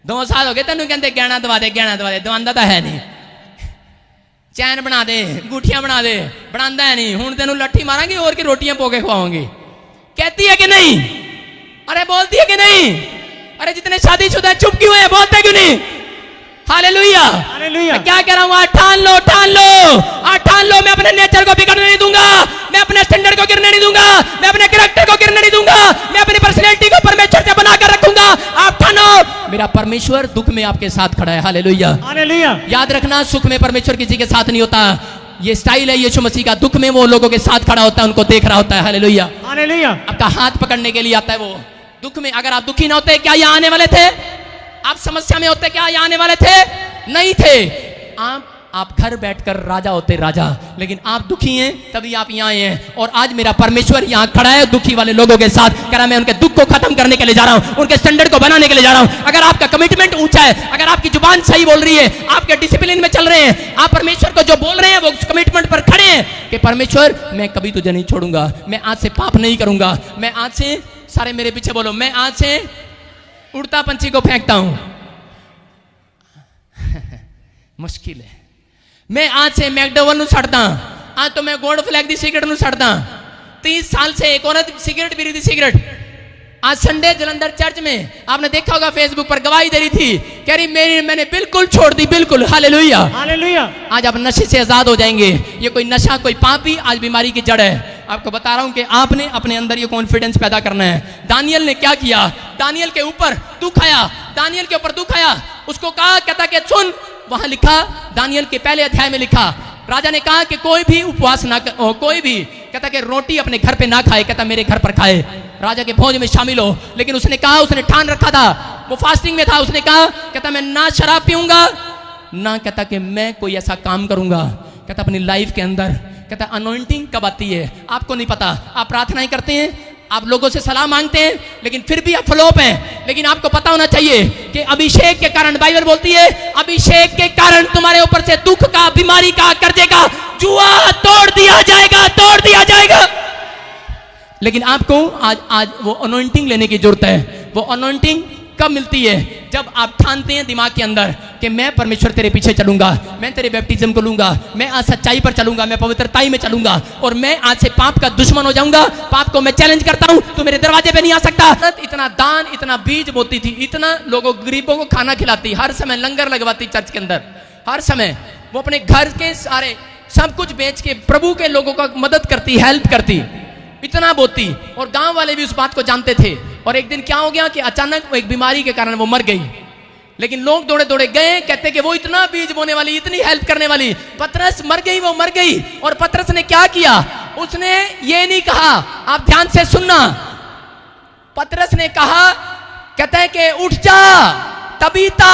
2 साल हो गए तेनू, कहते गहना दवा दे, गहना दवा दे, दवांदा तो है नहीं, चैन बना दे, अंगूठियां बना दे, बनांदा है नहीं, हुण तेनू लट्ठी मारांगी और की रोटियां पोके खवाऊंगी, कहती है कि नहीं? अरे बोलती है कि नहीं? अरे जितने शादीशुदा चुप क्यों है, बोलते क्यों नहीं? Hallelujah, hallelujah. क्या कह रहा हूं, आज ठान लो, ठान लो, आज ठान लो, मैं अपने नेचर को बिगड़ने नहीं दूंगा, मैं अपने स्टैंडर्ड को गिरने नहीं दूंगा, मैं अपने कैरेक्टर को गिरने नहीं दूंगा, मैं अपनी पर्सनैलिटी को परमेश्वर से बनाकर रखूंगा। आप ठानो, मेरा परमेश्वर दुख में आपके साथ खड़ा है। Hallelujah, hallelujah. याद रखना, सुख में परमेश्वर किसी के साथ नहीं होता। ये स्टाइल है यीशु मसीह का, दुख में वो लोगों के साथ खड़ा होता है, उनको देख रहा होता है। Hallelujah, hallelujah. आपका हाथ पकड़ने के लिए आता है वो दुख में। अगर आप दुखी ना होते क्या यहाँ आने वाले थे? आप समस्या में होते क्या यहाँ आने वाले थे? नहीं थे। आप घर बैठकर राजा होते, राजा, लेकिन आप दुखी हैं तभी आप यहाँ आए हैं। और आज मेरा परमेश्वर यहाँ खड़ा है दुखी वाले लोगों के साथ, कह रहा मैं उनके दुख को खत्म करने के लिए जा रहा हूँ, उनके स्टैंडर्ड को बनाने के लिए जा रहा हूँ। अगर आपका कमिटमेंट ऊंचा है, अगर आपकी जुबान सही बोल रही है, आपके डिसिप्लिन में चल रहे हैं, आप परमेश्वर को जो बोल रहे हैं वो उस कमिटमेंट पर खड़े हैं कि परमेश्वर मैं कभी तुझे नहीं छोड़ूंगा, मैं आज से पाप नहीं करूंगा, मैं आज से, सारे मेरे पीछे बोलो, मैं आज से उड़ता पंछी को फेंकता हूं। मुश्किल है। मैं आज से मैकडोवल नु छड़दा, आज तो मैं गोल्ड फ्लैग दी सिगरेट नु छड़दा। 30 साल से एक औरत सिगरेट पी रही थी, सिगरेट। आज संडे जलंधर चर्च में आपने देखा होगा, फेसबुक पर गवाही दे रही थी, कह रही मैंने बिल्कुल छोड़ दी, बिल्कुल। Hallelujah, hallelujah. आज आप नशे से आजाद हो जाएंगे। ये कोई नशा, कोई पापी आज बीमारी की जड़ है। आपको बता रहा हूं कि आपने अपने अंदर ये कॉन्फिडेंस पैदा करना है। दानियल ने क्या किया? दानियल के ऊपर दुख आया, दानियल के ऊपर दुख आया, उसको कहा, कहता कि सुन, वहां लिखा, दानियल के पहले अध्याय में लिखा, राजा ने कहा कि कोई भी उपवास ना कर, कोई भी, कहता कि रोटी अपने घर पे ना खाए, कहता मेरे घर पर खाए, राजा के भोज में शामिल हो। लेकिन उसने कहा, उसने ठान रखा था, वो फास्टिंग में था, उसने कहा, कहता मैं ना शराब पीऊंगा, ना कहता कि मैं कोई ऐसा काम करूंगा, कहता अपनी लाइफ के अंदर, कहता अनॉइंटिंग कब आती है आपको नहीं पता। आप प्रार्थनाएं करते हैं, आप लोगों से सलाह मांगते हैं, लेकिन फिर भी आप फ्लॉप हैं। लेकिन आपको पता होना चाहिए कि अभिषेक के कारण, बाइबल बोलती है, अभिषेक के कारण तुम्हारे ऊपर से दुख का, बीमारी का, कर्जे का जुआ तोड़ दिया जाएगा, तोड़ दिया जाएगा। लेकिन आपको आज वो अनॉइंटिंग लेने की जरूरत है। वो अनॉइंटिंग कब मिलती है? जब आप ठानते हैं दिमाग के अंदर कि मैं परमेश्वर तेरे पीछे चलूंगा, मैं तेरे बैप्टिज्म को लूंगा, मैं आज सच्चाई पर चलूंगा, मैं पवित्रताई में चलूंगा, और मैं आज से पाप का दुश्मन हो जाऊंगा, पाप को मैं चैलेंज करता हूं, तू मेरे दरवाजे पे नहीं आ सकता। इतना दान, इतना बीज बोती थी, इतना लोगों गरीबों को खाना खिलाती, हर समय लंगर लगवाती चर्च के अंदर, हर समय वो अपने घर के सारे सब कुछ बेच के प्रभु के लोगों का मदद करती, हेल्प करती, इतना बोती। और गांव वाले भी उस बात को जानते थे। और एक दिन क्या हो गया कि अचानक वो एक बीमारी के कारण वो मर गई। लेकिन लोग दौड़े दौड़े गए, कहते कि वो इतना बीज बोने वाली, इतनी हेल्प करने वाली, पतरस मर गई, वो मर गई। और पतरस ने क्या किया? उसने ये नहीं कहा, आप ध्यान से सुनना, पतरस ने कहा, कहता है कि उठ जा तबीता,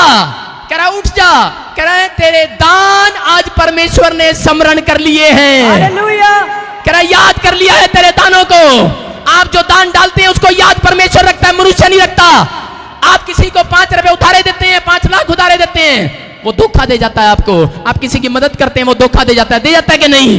कह रहा उठ जा, कह रहा है तेरे दान आज परमेश्वर ने स्मरण कर लिए हैं। हालेलुया। कह रहा याद कर लिया है तेरे दानों को। आप जो दान डालते हैं उसको याद परमेश्वर रखता है, मनुष्य नहीं रखता। आप किसी को 5 रुपए उधारे देते हैं, 5 लाख उधारे देते हैं, वो धोखा दे जाता है आपको। आप किसी की मदद करते हैं, वो धोखा दे जाता है, दे जाता है कि नहीं?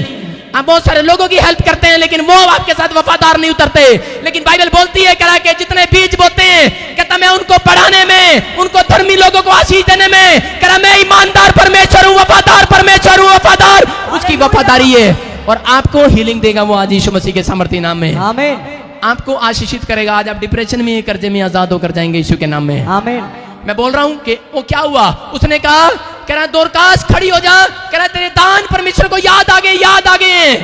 आप बहुत सारे लोगों की हेल्प करते हैं, लेकिन वो आपके साथ वफादार नहीं उतरते। लेकिन बाइबल बोलती है, कह के जितने बीज बोते हैं, कहता मैं उनको बढ़ाने में, उनको धर्मी लोगों को आशीष देने में, कह मैं ईमानदार परमेश्वर हूं, वफादार परमेश्वर हूं, वफादार उसकी वफादारी है। और आपको हीलिंग देगा वो आज यीशु मसीह के सामर्थ्य नाम में। आमीन। आपको आशीषित करेगा। आज आप डिप्रेशन में, कर्जे में आजाद होकर जाएंगे यीशु के नाम में। आमीन। मैं बोल रहा हूं कि वो क्या हुआ, उसने कहा, कह रहा दोरकास खड़ी हो जा, कह रहा तेरे दान परमेश्वर को याद आ गए, याद आ गए।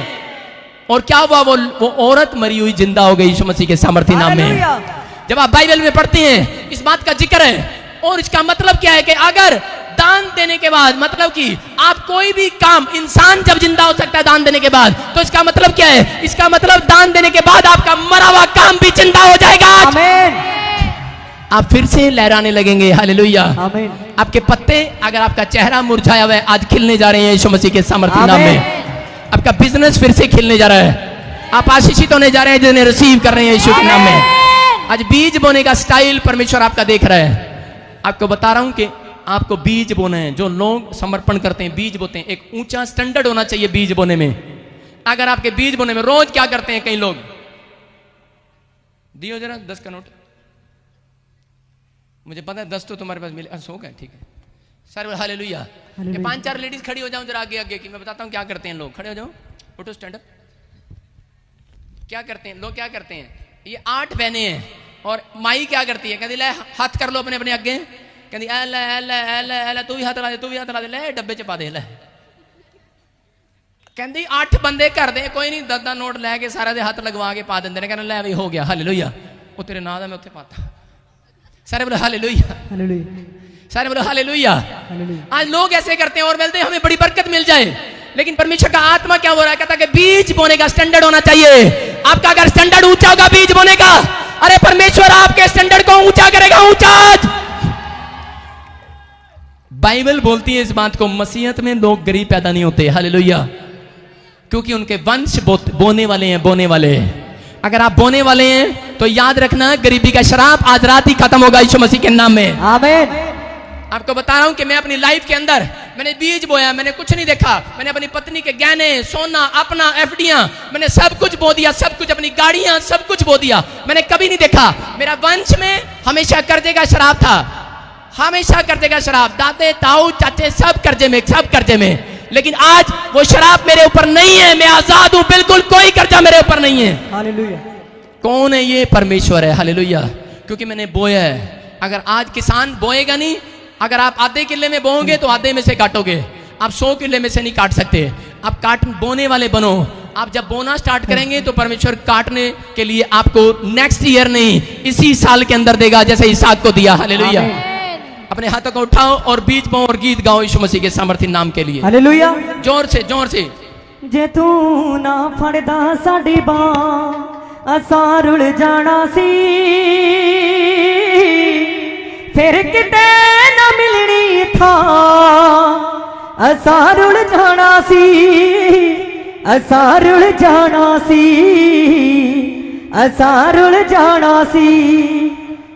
और क्या हुआ, वो औरत मरी हुई जिंदा हो गई यीशु मसीह के सामर्थ्य नाम में। जब आप बाइबल में पढ़ते हैं इस बात का जिक्र है। और इसका मतलब क्या है कि अगर दान देने के बाद, मतलब कि आप कोई भी काम, इंसान जब जिंदा हो सकता है दान देने के बाद, तो इसका मतलब क्या है? इसका मतलब दान देने के बाद आपका मरा हुआ काम भी जिंदा हो जाएगा। आमीन। आप फिर से लहराने लगेंगे। हालेलुया। आमीन। आपके पत्ते, अगर आपका चेहरा मुरझाया हुआ है, आज खिलने जा रहे हैं यीशु मसीह के सामर्थ्य नाम में। आपका बिजनेस फिर से खिलने जा रहा है। आप आशीषित होने जा रहे हैं जिन्हें रिसीव कर रहे हैं यीशु के नाम में। आज बीज बोने का स्टाइल परमेश्वर आपका देख रहा है। आपको बता रहा हूं कि आपको बीज बोना है। जो लोग समर्पण करते हैं, बीज बोते हैं, एक ऊंचा स्टैंडर्ड होना चाहिए बीज बोने में। अगर आपके बीज बोने में रोज क्या करते हैं कई लोग, दियो जरा 10 का नोट, मुझे पता है 10 तो तुम्हारे पास मिले, 100 का ठीक है। Sir hallelujah. 5-4 लेडीज खड़ी हो जाओ जरा आगे आगे की, मैं बताता हूं क्या करते हैं लोग। खड़े हो जाओ, उठो, स्टैंड अप। क्या करते हैं लोग, क्या करते हैं, ये 8 बहनें हैं और माई क्या करती है, कहती ले हाथ कर लो अपने अपने आगे, कहती एला एला एला एला, तू भी हाथ ला दे, तू भी हाथ ला दे, ले डब्बे च पा दे, ले कहती 8 बंदे कर दे, कोई नहीं 10 नोट लैके सारे दे हाथ लगवा के पा देंगे, कहना ले भी हो गया हालेलुया, वो तेरे नाम है मैं उत्थे पाता। सारे बोलो हालेलुया, सारे बोलो हालेलुया। आज लोग ऐसे करते हैं और मिलते हैं हमें बड़ी बरकत मिल जाए, लेकिन परमेश्वर का आत्मा क्या हो रहा है, कहता है कि बीज बोने का स्टैंडर्ड होना चाहिए। आपका अगर स्टैंडर्ड ऊंचा होगा बीज बोने का, अरे परमेश्वर आपके स्टैंडर्ड को ऊंचा करेगा, ऊंचा। बाइबल बोलती है इस बात को, मसीहत में लोग गरीब पैदा नहीं होते, हालेलुया, क्योंकि उनके वंश बोने वाले हैं, बोने वाले हैं। अगर आप बोने वाले हैं तो याद रखना गरीबी का शराब आज रात ही खत्म होगा यीशु मसीह के नाम में, आमीन। आपको बता रहा हूं कि मैं अपनी लाइफ के अंदर मैंने बीज बोया, मैंने कुछ नहीं देखा, मैंने अपनी पत्नी के गहने, सोना, अपना एफडियां, मैंने सब कुछ बो दिया, सब कुछ, अपनी गाड़ियां, सब कुछ बो दिया, मैंने कभी नहीं देखा। मेरा वंश में हमेशा कर्जे का शराब था, हमेशा कर्जे का शराब, दादे ताऊ चाचे सब कर्जे में, सब कर्जे में। लेकिन आज वो शराब मेरे ऊपर नहीं है, मैं आजाद हूं, बिल्कुल कोई कर्जा मेरे ऊपर नहीं है, हालेलुया। कौन है ये? परमेश्वर है, हालेलुया, क्योंकि मैंने बोया है। अगर आज किसान बोएगा नहीं, अगर आप आधे किले में बोओगे तो आधे में से काटोगे, आप 100 किले में से नहीं काट सकते। आप बोने वाले बनो। आप जब बोना स्टार्ट करेंगे तो परमेश्वर काटने के लिए आपको नेक्स्ट ईयर नहीं, इसी साल के अंदर देगा, जैसे इसहाक को दिया, हालेलुया। अपने हाथों को उठाओ और बीच पाओ और गीत गाओ यीशु मसीह के सामर्थ्य नाम के लिए, हालेलुया, जोर से, जोर से। जे तू ना फड़दा साडी बां असां रुल जाना सी, फिर किते ना मिलनी था, असां रुल जाना सी, असां रुल जाना सी, असां रुल जाना सी।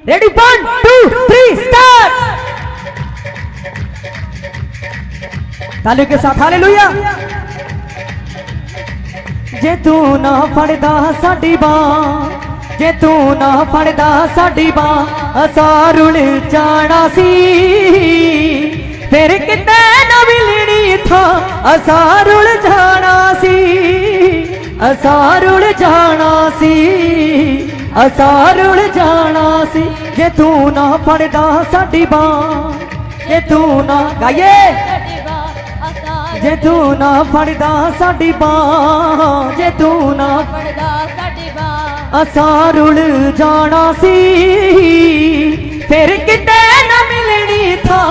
Ready, 1 2 3 start. तालियों के साथ हालेलुया। जे तू ना फड़दा साडी बां, जे तू ना फड़दा साडी बां असां रुल जाना सी, फिर किते ना मिलनी था, असां रुल जाना सी, असां रुल जाना सी, असां रुल जाना सी। जे तू ना फड़दा साडी बां, जे तू ना गाइए, जे तू ना फड़दा साडी बां, जे तू ना फड़दा साडी बां असां रुल जाना सी, फिर किते ना मिलनी था,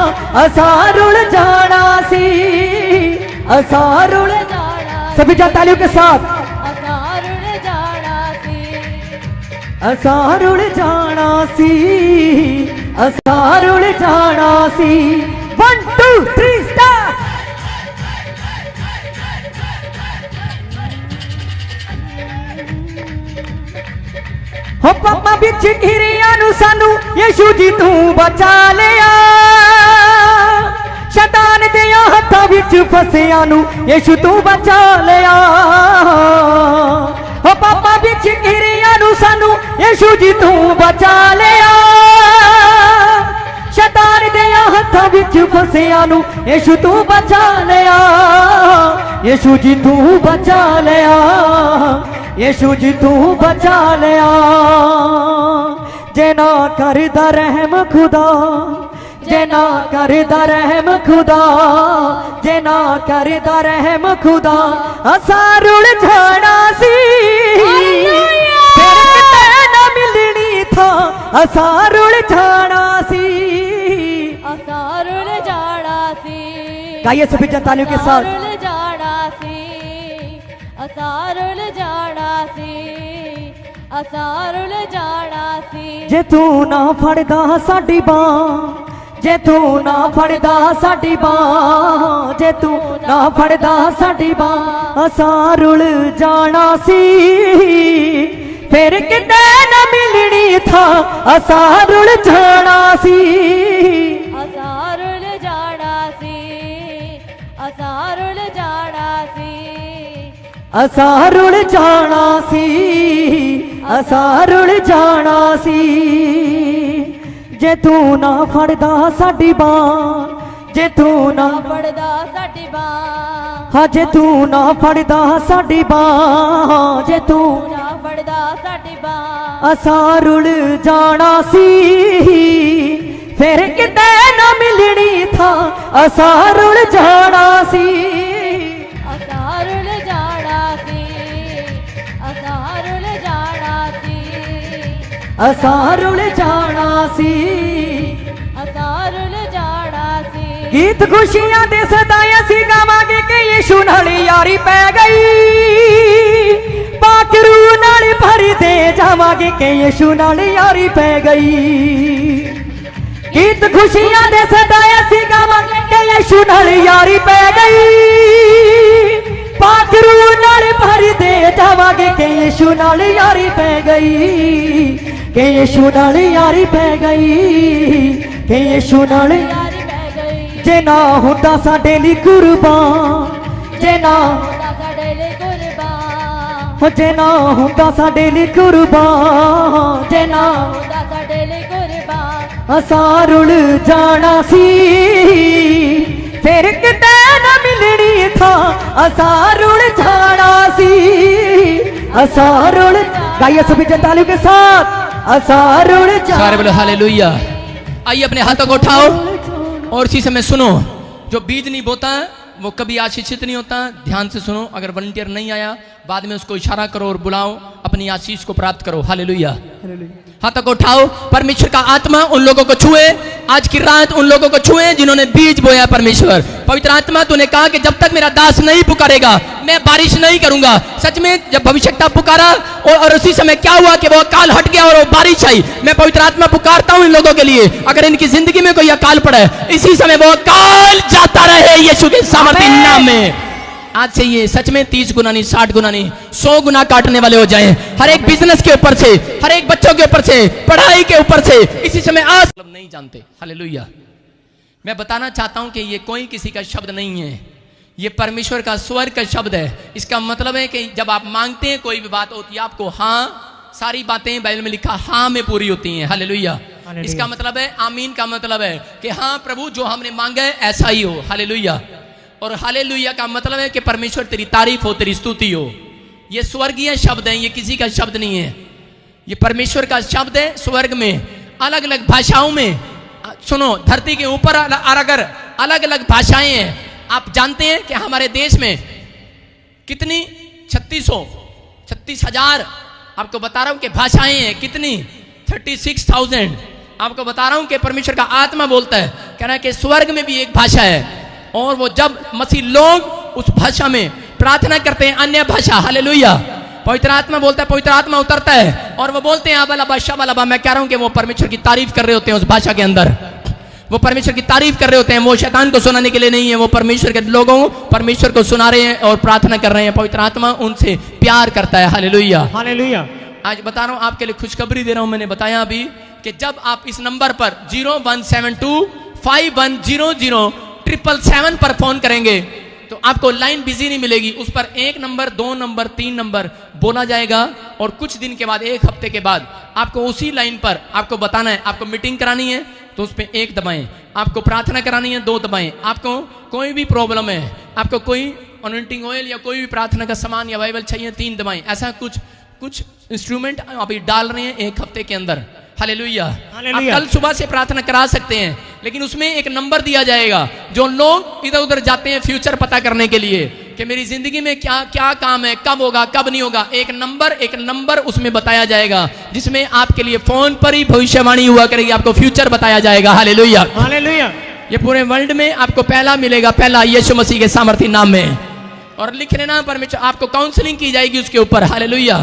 असां रुल जाना सी, असां रुल जाना। सभी जा तालियों के साथ, असां रुल जाना सी, असां रुल जाना सी, असां रुल जाना सी। 1 2 3 स्टार्ट। हो पापा बिच घिरिया नु सानू यीशु जी तू बचा लिया, शैतान दे हत्थां विच फसिया नु यीशु तू बचा लिया। हो पापा बिच घिरिया नु सानू यीशु जी तू बचा लिया, शैतान दे हत्थां विच फसिया नु यीशु तू बचा लिया, यीशु जी तू बचा लिया, यीशु जी तू बचा लिया। जे ना करदा रहम खुदा, जे ना करदा रहम खुदा, जे ना करदा रहम खुदा असां रुल जाना सी, फिर किते ना मिलनी था, असां रुल जाना सी, असां रुल जाना सी। गाइए सभी तालियों के साथ, रुल जाना सी, असां रुल जाना सी, असां रुल जाना सी। जे तू ना फड़दा साडी बां, जे तू ना फड़दा साडी बां, जे तू ना फड़दा साडी बां असां रुल जाना सी, फिर किते ना मिलनी था, असां रुल जाना सी, असां रुल जाना सी, असां रुल जाना सी, ਅਸਾਂ ਰੁਲ ਜਾਣਾ ਸੀ, ਅਸਾਂ ਰੁਲ ਜਾਣਾ ਸੀ, ਜੇ ਤੂੰ ਨਾ ਫੜਦਾ ਸਾਡੀ ਬਾਂਹ, ਜੇ ਤੂੰ ਨਾ ਫੜਦਾ ਸਾਡੀ ਬਾਂਹ, ਹਾਂ ਜੇ ਤੂੰ ਨਾ ਫੜਦਾ ਸਾਡੀ ਬਾਂਹ, ਜੇ ਤੂੰ ਨਾ ਫੜਦਾ ਸਾਡੀ ਬਾਂਹ, ਅਸਾਂ ਰੁਲ ਜਾਣਾ ਸੀ, ਫਿਰ ਕਿਤੇ ਨਾ ਮਿਲਣੀ ਥਾਂ, ਅਸਾਂ ਰੁਲ ਜਾਣਾ ਸੀ, ਅਸਾਂ ਰੁਲ ਜਾਣਾ ਸੀ, ਅਸਾਂ ਰੁਲ ਜਾਣਾ ਸੀ, ਅਸਾਂ ਰੁਲ ਜਾਣਾ ਸੀ। ਅਸਾਂ ਰੁਲ ਜਾਣਾ ਸੀ। ਗੀਤ ਖੁਸ਼ੀਆਂ ਦੇ ਸਦਾ ਅਸੀਂ ਗਾਵਾਂਗੇ ਕਿ ਯਿਸੂ ਨਾਲ ਯਾਰੀ ਪੈ ਗਈ, ਪਾਕ ਰੂਹ ਨਾਲ ਭਰ ਦੇ ਜਾਵਾਂਗੇ ਕਿ ਯਿਸੂ ਨਾਲ ਯਾਰੀ ਪੈ ਗਈ। ਗੀਤ ਖੁਸ਼ੀਆਂ ਦੇ ਸਦਾ ਅਸੀਂ ਗਾਵਾਂਗੇ ਕਿ ਯਿਸੂ ਨਾਲ ਯਾਰੀ ਪੈ ਗਈ, ਪਾਕ ਰੂਹ ਨਾਲ ਭਰ ਦੇ ਜਾਵਾਂਗੇ ਕਿ ਯਿਸੂ ਨਾਲ ਯਾਰੀ ਪੈ ਗਈ, ਕਿ ਯਿਸੂ ਨਾਲ ਯਾਰੀ ਪੈ ਗਈ, ਕਿ ਯਿਸੂ ਨਾਲ ਯਾਰੀ ਪੈ ਗਈ। ਜੇ ਨਾ ਹੁੰਦਾ ਸਾਡੇ ਲਈ ਕੁਰਬਾਨ, ਜੇ ਨਾ ਹੁੰਦਾ ਸਾਡੇ ਲਈ ਕੁਰਬਾਨ, ਹੋ ਜੇ ਨਾ ਹੁੰਦਾ ਸਾਡੇ ਲਈ ਕੁਰਬਾਨ, ਜੇ ਨਾ ਹੁੰਦਾ ਸਾਡੇ ਲਈ ਕੁਰਬਾਨ, ਅਸਾਂ ਰੁਲ ਜਾਣਾ ਸੀ, ਫਿਰ ਕਿਤੇ ਨਾ ਮਿਲਣੀ ਥਾਂ, ਅਸਾਂ ਰੁਲ ਜਾਣਾ ਸੀ, ਅਸਾਂ ਰੁਲ गाइए सभी तालियों के साथ, असां रुल सारे बोलो हालेलुया। आइए अपने हाथों को उठाओ और इसी समय सुनो, जो बीज नहीं बोता वो कभी आशीषित नहीं होता। ध्यान से सुनो, अगर वॉलंटियर नहीं आया बाद में उसको इशारा करो और बुलाओ, अपनी आशीष को प्राप्त करो। हालेलुया। हाथों को उठाओ, परमेश्वर का आत्मा उन लोगों को छुए, आज की रात उन लोगों को छुए जिन्होंने बीज बोया। परमेश्वर पवित्र आत्मा तूने कहा कि जब तक मेरा दास नहीं पुकारेगा मैं बारिश नहीं करूंगा। सच में जब भविष्यता पुकारा और उसी समय क्या हुआ कि वो अकाल हट गया और वो बारिश आई। मैं पवित्र आत्मा पुकारता हूं इन लोगों के लिए, अगर इनकी जिंदगी में कोई अकाल पड़े इसी समय वो अकाल जाता रहे यीशु के सामर्थ्य नाम में। आज से ये सच में 30 गुना नहीं, 60 गुना नहीं, 100 गुना काटने वाले हो जाएं। हर एक बिजनेस के ऊपर से, हर एक बच्चों के ऊपर से, पढ़ाई के ऊपर से इसी समय आज नहीं जानते। हालेलुया। मैं बताना चाहता हूं कि ये कोई किसी का शब्द नहीं है, ये परमेश्वर का स्वर्ग का शब्द है। इसका मतलब है कि जब आप मांगते हैं कोई भी बात होती है आपको हाँ, सारी बातें बाइबल में लिखा हाँ में पूरी होती हैं। हालेलुया। इसका मतलब है आमीन का मतलब है कि हाँ प्रभु जो हमने मांगा है ऐसा ही हो। हालेलुया। और हालेलुया का मतलब है कि परमेश्वर तेरी तारीफ हो, तेरी स्तुति हो। ये स्वर्गीय शब्द है, ये किसी का शब्द नहीं है, ये परमेश्वर का शब्द है। स्वर्ग में अलग अलग भाषाओं में, सुनो, धरती के ऊपर अगर अलग अलग भाषाएं हैं। आप जानते हैं कि हमारे देश में कितनी 36,000 आपको बता रहा हूं कि भाषाएं हैं। कितनी? 36,000। आपको बता रहा हूं कि परमेश्वर का आत्मा बोलता है, कह रहा है कि स्वर्ग में भी एक भाषा है, और वो जब मसीह लोग उस भाषा में प्रार्थना करते हैं, अन्य भाषा, हालेलुया, पवित्र आत्मा बोलता है, पवित्र आत्मा उतरता है और वो बोलते हैं अबलबा शबलबा। मैं कह रहा हूं कि वो परमेश्वर की तारीफ कर रहे होते हैं उस भाषा के अंदर, वो परमेश्वर की तारीफ कर रहे होते हैं। वो शैतान को सुनाने के लिए नहीं है, वो परमेश्वर के लोगों परमेश्वर को सुना रहे हैं और प्रार्थना कर रहे हैं। पवित्र आत्मा उनसे प्यार करता है। हालेलुया। हालेलुया। आज बता रहा हूं, आपके लिए खुशखबरी दे रहा हूं। मैंने बताया अभी कि जब आप इस नंबर पर 0172510077 पर फोन करेंगे तो आपको लाइन बिजी नहीं मिलेगी। उस पर 1 नंबर, 2 नंबर, 3 नंबर बोला जाएगा और कुछ दिन के बाद, 1 हफ्ते के बाद आपको उसी लाइन पर आपको बताना है। आपको मीटिंग करानी है तो उस पर 1 दबाएं, आपको प्रार्थना करानी है 2 दबाएं, आपको कोई भी प्रॉब्लम है, आपको कोई अनॉइंटिंग ऑयल या कोई भी प्रार्थना का सामान या बाइबल चाहिए 3 दबाएं। ऐसा कुछ इंस्ट्रूमेंट अभी डाल रहे हैं 1 हफ्ते के अंदर। हालेलुया। आप कल सुबह से प्रार्थना करा सकते हैं, लेकिन उसमें एक नंबर दिया जाएगा। जो लोग इधर उधर जाते हैं फ्यूचर पता करने के लिए कि मेरी जिंदगी में क्या क्या काम है, कब होगा कब नहीं होगा, एक नंबर उसमें बताया जाएगा, जिसमें आपके लिए फोन पर ही भविष्यवाणी हुआ करेगी, आपको फ्यूचर बताया जाएगा। हालेलुया। हालेलुया। ये पूरे वर्ल्ड में आपको पहला मिलेगा, पहला यीशु मसीह के सामर्थ्य नाम में। और लिख लेना, परमेश्वर आपको काउंसलिंग की जाएगी उसके ऊपर। हालेलुया।